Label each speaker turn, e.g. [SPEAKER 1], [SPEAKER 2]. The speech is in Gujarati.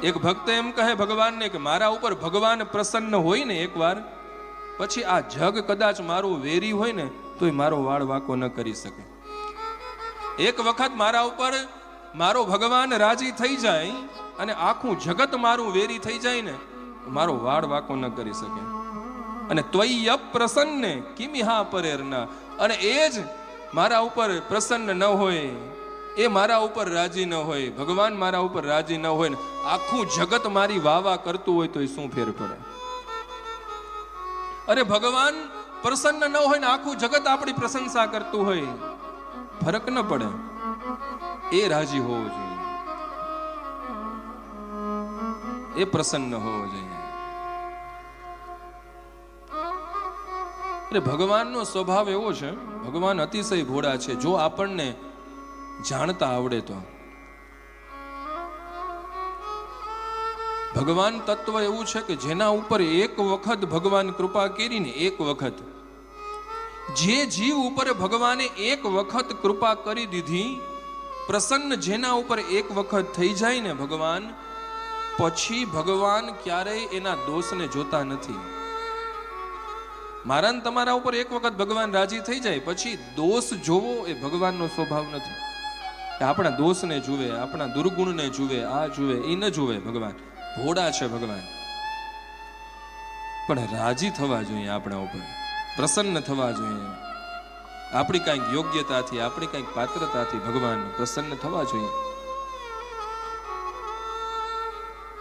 [SPEAKER 1] એક ભક્ત એમ કહે ભગવાનને કે મારા ઉપર ભગવાન પ્રસન્ન હોય ને એકવાર, પછી આ જગ કદાચ મારું વેરી હોય ને તોય મારો વાળ વાંકો ન કરી શકે. એક વખત મારા ઉપર મારો ભગવાન રાજી થઈ જાય અને આખું જગત મારું વેરી થઈ જાય ને, મારો વાળ વાંકો ન કરી શકે. અને ત્વય્ય પ્રસન્ન કિમિહા પરેરના, અને એ જ મારા ઉપર પ્રસન્ન ન હોય, એ મારા ઉપર રાજી ન હોય, ભગવાન મારા ઉપર રાજી ન હોય ને આખું જગત મારી વાવા કરતું હોય તો એ શું ફેર પડે? અરે ભગવાન પ્રસન્ન ન હોય ને આખું જગત આપણી પ્રશંસા કરતું હોય, ફરક ન પડે. એ રાજી હોવો જોઈએ, એ પ્રસન્ન હોવો જોઈએ. એટલે ભગવાનનો સ્વભાવ એવો છે, ભગવાન અતિશય ભોળા છે. જો આપણને જાણતા આવડે તો ભગવાન તત્વ એવું છે કે જેના ઉપર એક વખત ભગવાન કૃપા કરીને, એક વખત જે જીવ ઉપર ભગવાને એક વખત કૃપા કરી દીધી, પ્રસન્ન જેના ઉપર એક વખત થઈ જાય ને ભગવાન, પછી ભગવાન ક્યારેય એના દોષને જોતા નથી. મારા તમારા ઉપર એક વખત ભગવાન રાજી થઈ જાય પછી દોષ જોવો એ ભગવાનનો સ્વભાવ નથી. આપણા દોષને જુએ, આપણા દુર્ગુણને જુએ, આ જુએ, એ ન જુએ. ભગવાન ભોળા છે ભગવાન, પણ રાજી થવા જોઈએ આપણા ઉપર, પ્રસન્ન થવા જોઈએ. આપણી કંઈક યોગ્યતાથી, આપણી કંઈક પાત્રતાથી ભગવાન પ્રસન્ન થવા જોઈએ.